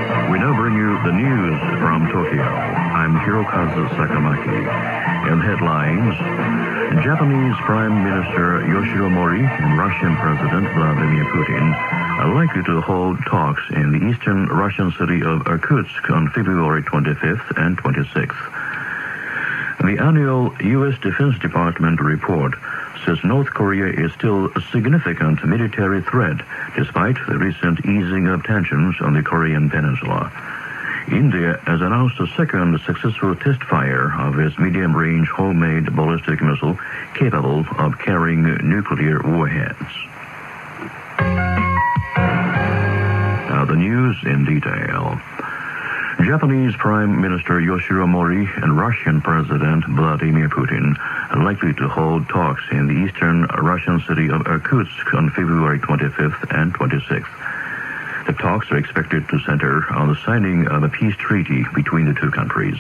We now bring you the news from Tokyo. I'm Hirokazu Sakamaki. In headlines, Japanese Prime Minister Yoshiro Mori and Russian President Vladimir Putin are likely to hold talks in the eastern Russian city of Irkutsk on February 25th and 26th. The annual U.S. Defense Department report says North Korea is still a significant military threat despite the recent easing of tensions on the Korean peninsula. India has announced a second successful test fire of its medium-range homemade ballistic missile capable of carrying nuclear warheads. Now the news in detail. Japanese Prime Minister Yoshiro Mori and Russian President Vladimir Putin are likely to hold talks in the eastern Russian city of Irkutsk on February 25th and 26th. The talks are expected to center on the signing of a peace treaty between the two countries.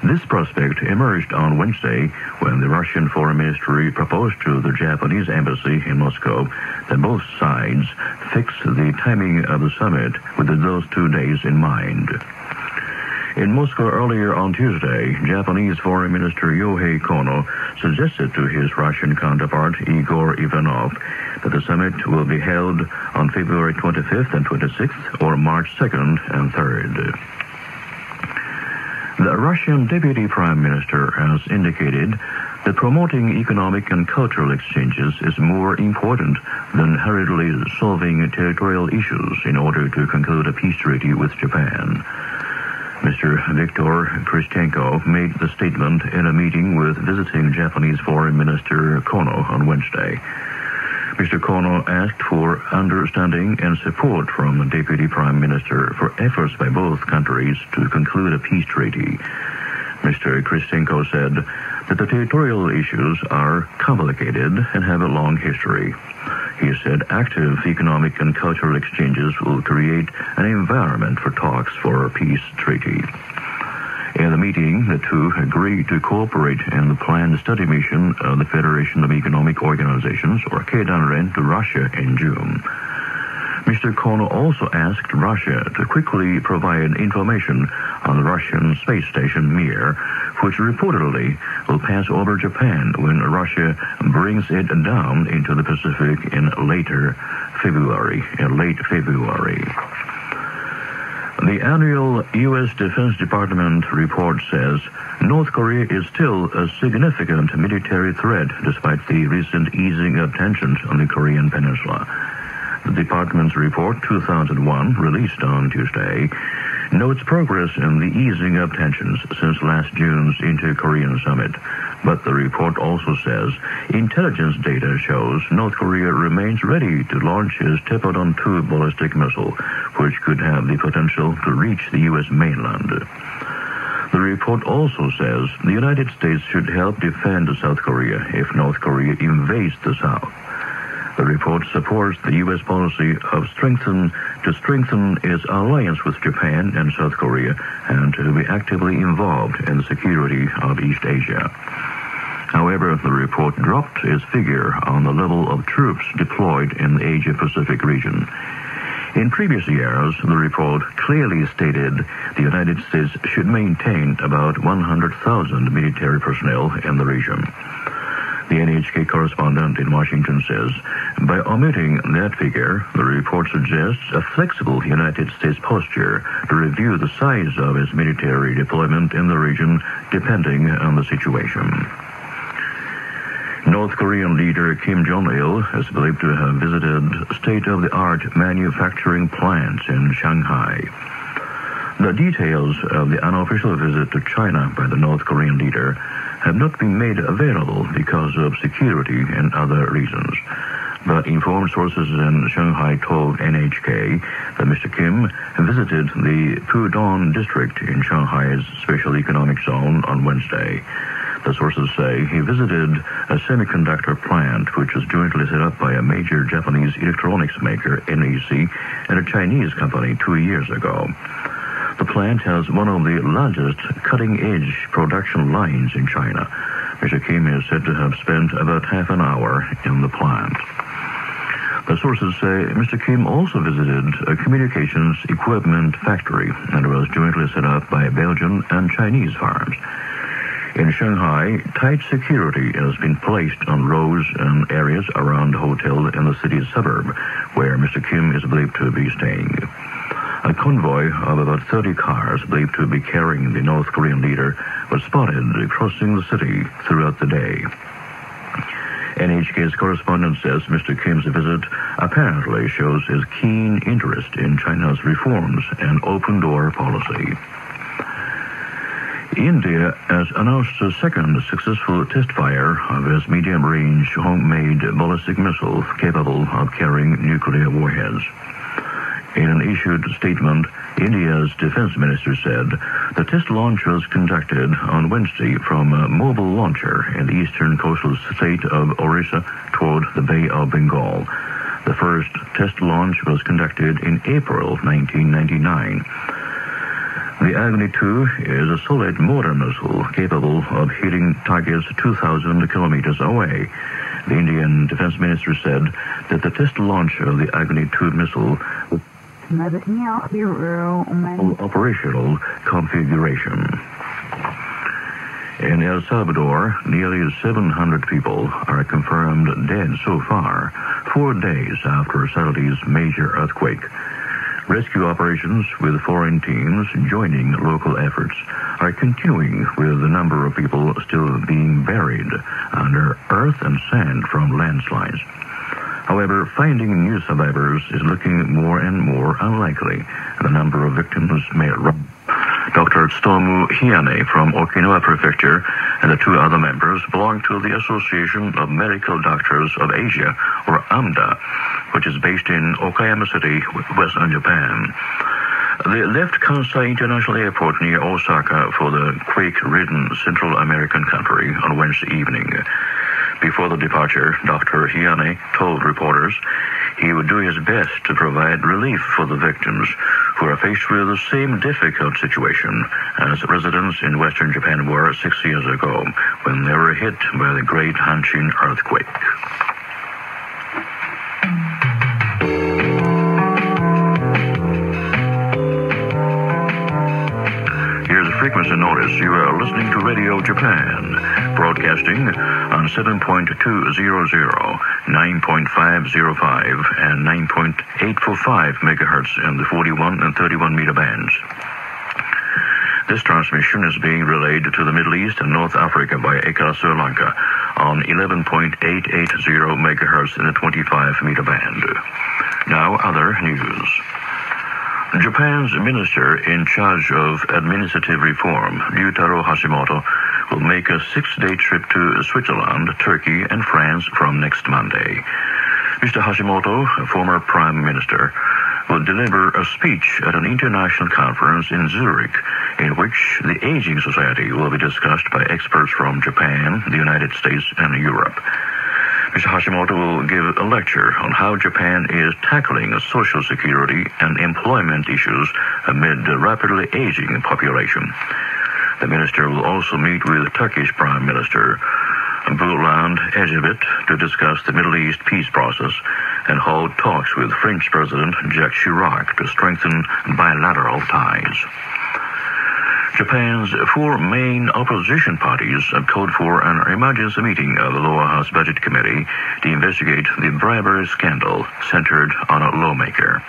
This prospect emerged on Wednesday when the Russian Foreign Ministry proposed to the Japanese embassy in Moscow that both sides fix the timing of the summit with those 2 days in mind. In Moscow earlier on Tuesday, Japanese Foreign Minister Yohei Kono suggested to his Russian counterpart Igor Ivanov that the summit will be held on February 25th and 26th or March 2nd and 3rd. The Russian Deputy Prime Minister has indicated that promoting economic and cultural exchanges is more important than hurriedly solving territorial issues in order to conclude a peace treaty with Japan. Mr. Viktor Krishenko made the statement in a meeting with visiting Japanese Foreign Minister Kono on Wednesday. Mr. Kono asked for understanding and support from the Deputy Prime Minister for efforts by both countries to conclude a peace treaty. Mr. Krishenko said that the territorial issues are complicated and have a long history. He said active economic and cultural exchanges will create an environment for talks for a peace treaty. In the meeting, the two agreed to cooperate in the planned study mission of the Federation of Economic Organizations, or Keidanren, to Russia in June. Mr. Kono also asked Russia to quickly provide information on the Russian space station Mir, which reportedly will pass over Japan when Russia brings it down into the Pacific in late February. The annual U.S. Defense Department report says North Korea is still a significant military threat despite the recent easing of tensions on the Korean peninsula. The department's report 2001, released on Tuesday, notes progress in the easing of tensions since last June's Inter-Korean summit. But the report also says intelligence data shows North Korea remains ready to launch its Tepodon-2 ballistic missile, which could have the potential to reach the U.S. mainland. The report also says the United States should help defend South Korea if North Korea invades the South. The report supports the U.S. policy of strengthen its alliance with Japan and South Korea and to be actively involved in the security of East Asia. However, the report dropped its figure on the level of troops deployed in the Asia-Pacific region. In previous years, the report clearly stated the United States should maintain about 100,000 military personnel in the region. The NHK correspondent in Washington says, by omitting that figure, the report suggests a flexible United States posture to review the size of its military deployment in the region depending on the situation. North Korean leader Kim Jong-il is believed to have visited state-of-the-art manufacturing plants in Shanghai. The details of the unofficial visit to China by the North Korean leader have not been made available because of security and other reasons. But informed sources in Shanghai told NHK that Mr. Kim visited the Pudong district in Shanghai's special economic zone on Wednesday. The sources say he visited a semiconductor plant which was jointly set up by a major Japanese electronics maker, NEC, and a Chinese company 2 years ago. The plant has one of the largest cutting-edge production lines in China. Mr. Kim is said to have spent about half an hour in the plant. The sources say Mr. Kim also visited a communications equipment factory that was jointly set up by Belgian and Chinese firms. In Shanghai, tight security has been placed on roads and areas around the hotel in the city's suburb, where Mr. Kim is believed to be staying. A convoy of about 30 cars believed to be carrying the North Korean leader was spotted crossing the city throughout the day. NHK's correspondent says Mr. Kim's visit apparently shows his keen interest in China's reforms and open-door policy. India has announced a second successful test fire of its medium-range homemade ballistic missile capable of carrying nuclear warheads. In an issued statement, India's defense minister said the test launch was conducted on Wednesday from a mobile launcher in the eastern coastal state of Orissa toward the Bay of Bengal. The first test launch was conducted in April 1999. The Agni-2 is a solid mortar missile capable of hitting targets 2,000 kilometers away. The Indian defense minister said that the test launch of the Agni-2 missile was operational configuration. In El Salvador, nearly 700 people are confirmed dead so far, 4 days after Saturday's major earthquake. Rescue operations with foreign teams joining local efforts are continuing, with the number of people still being buried under earth and sand from landslides. However, finding new survivors is looking more and more unlikely, and the number of victims may run. Dr. Tsutomu Hiyane from Okinawa Prefecture and the 2 other members belong to the Association of Medical Doctors of Asia, or AMDA, which is based in Okayama City, western Japan. They left Kansai International Airport near Osaka for the quake-ridden Central American country on Wednesday evening. Before the departure, Dr. Hiyane told reporters he would do his best to provide relief for the victims who are faced with the same difficult situation as residents in western Japan were 6 years ago when they were hit by the Great Hanshin earthquake. Here's a frequency notice. You are listening to Radio Japan, broadcasting on 7.200, 9.505, and 9.845 megahertz in the 41 and 31 meter bands. This transmission is being relayed to the Middle East and North Africa by Eka Sri Lanka on 11.880 megahertz in the 25 meter band. Now, other news. Japan's minister in charge of administrative reform, Ryutaro Hashimoto, will make a 6-day trip to Switzerland, Turkey, and France from next Monday. Mr. Hashimoto, a former prime minister, will deliver a speech at an international conference in Zurich, in which the Aging Society will be discussed by experts from Japan, the United States, and Europe. Mr. Hashimoto will give a lecture on how Japan is tackling social security and employment issues amid the rapidly aging population. The minister will also meet with Turkish Prime Minister Bülent Ecevit to discuss the Middle East peace process and hold talks with French President Jacques Chirac to strengthen bilateral ties. Japan's 4 main opposition parties have called for an emergency meeting of the lower house budget committee to investigate the bribery scandal centered on a lawmaker.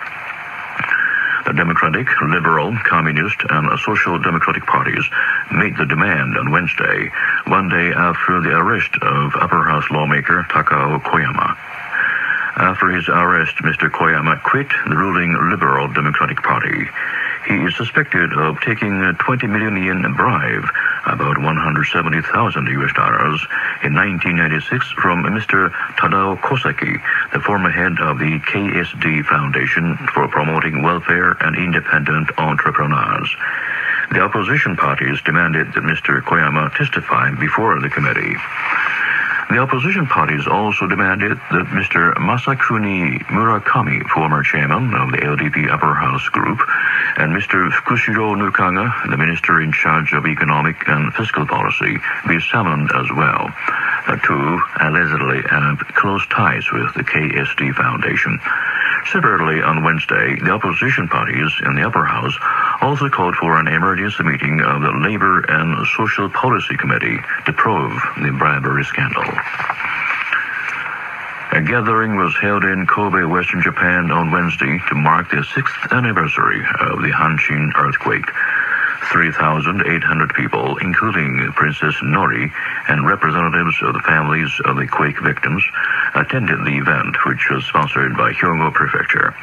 The Democratic, Liberal, Communist, and Social Democratic parties made the demand on Wednesday, 1 day after the arrest of upper house lawmaker Takao Koyama. After his arrest, Mr. Koyama quit the ruling Liberal Democratic Party. He is suspected of taking a 20 million yen bribe, about $170,000 in 1996 from Mr. Tadao Koseki, the former head of the KSD Foundation for Promoting Welfare and Independent Entrepreneurs. The opposition parties demanded that Mr. Koyama testify before the committee. The opposition parties also demanded that Mr. Masakuni Murakami, former chairman of the LDP Upper House Group, and Mr. Fukushiro Nukaga, the minister in charge of economic and fiscal policy, be summoned as well. two allegedly have close ties with the KSD Foundation. Separately, on Wednesday, the opposition parties in the upper house also called for an emergency meeting of the Labor and Social Policy Committee to probe the bribery scandal. A gathering was held in Kobe, Western Japan on Wednesday to mark the 6th anniversary of the Hanshin earthquake. 3,800 people, including Princess Nori and representatives of the families of the quake victims, attended the event, which was sponsored by Hyogo Prefecture.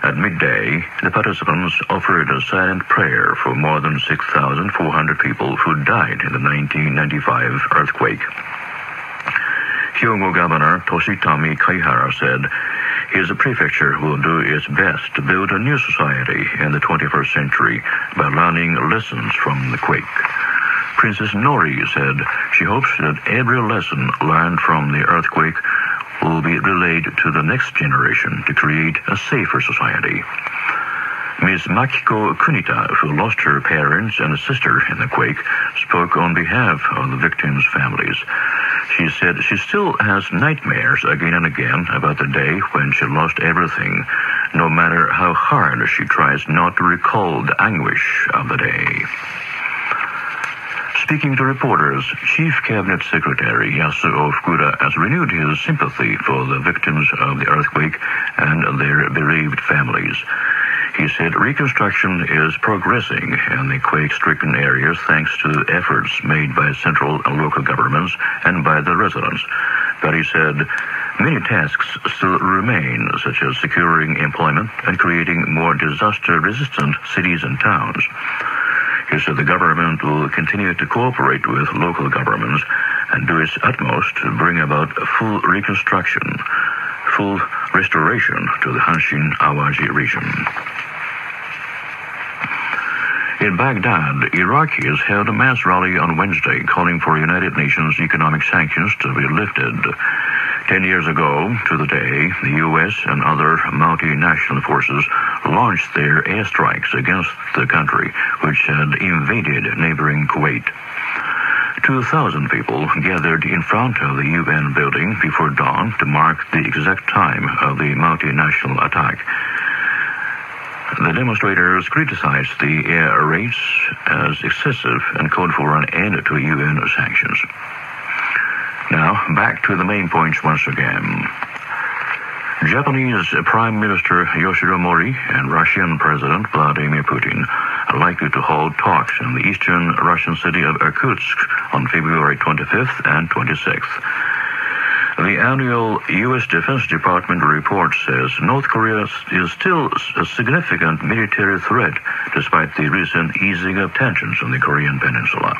At midday, the participants offered a silent prayer for more than 6,400 people who died in the 1995 earthquake. Hyogo Governor Toshitami Kaihara said his prefecture will do its best to build a new society in the 21st century by learning lessons from the quake. Princess Nori said she hopes that every lesson learned from the earthquake will be relayed to the next generation to create a safer society. Ms. Makiko Kunita, who lost her parents and sister in the quake, spoke on behalf of the victims' families. She said she still has nightmares again and again about the day when she lost everything, no matter how hard she tries not to recall the anguish of the day. Speaking to reporters, Chief Cabinet Secretary Yasuo Fukuda has renewed his sympathy for the victims of the earthquake and their bereaved families. He said reconstruction is progressing in the quake-stricken areas thanks to efforts made by central and local governments and by the residents. But he said many tasks still remain, such as securing employment and creating more disaster-resistant cities and towns. He said the government will continue to cooperate with local governments and do its utmost to bring about full reconstruction, full restoration to the Hanshin-Awaji region. In Baghdad, Iraqis held a mass rally on Wednesday calling for United Nations economic sanctions to be lifted. 10 years ago to the day, the U.S. and other multinational forces launched their airstrikes against the country, which had invaded neighboring Kuwait. 2,000 people gathered in front of the UN building before dawn to mark the exact time of the multinational attack. The demonstrators criticized the air raids as excessive and called for an end to UN sanctions. Now, back to the main points once again. Japanese Prime Minister Yoshiro Mori and Russian President Vladimir Putin are likely to hold talks in the eastern Russian city of Irkutsk on February 25th and 26th. The annual U.S. Defense Department report says North Korea is still a significant military threat despite the recent easing of tensions on the Korean Peninsula.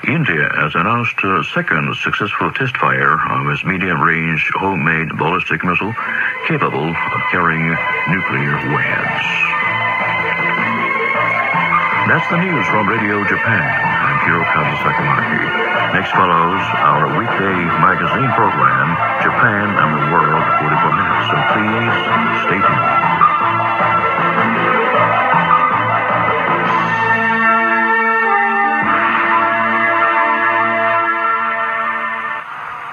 India has announced a second successful test fire of its medium-range homemade ballistic missile capable of carrying nuclear warheads. That's the news from Radio Japan. I'm Hirokazu Sakamaki. Next follows our weekday magazine program, Japan and the World, 44 minutes. So please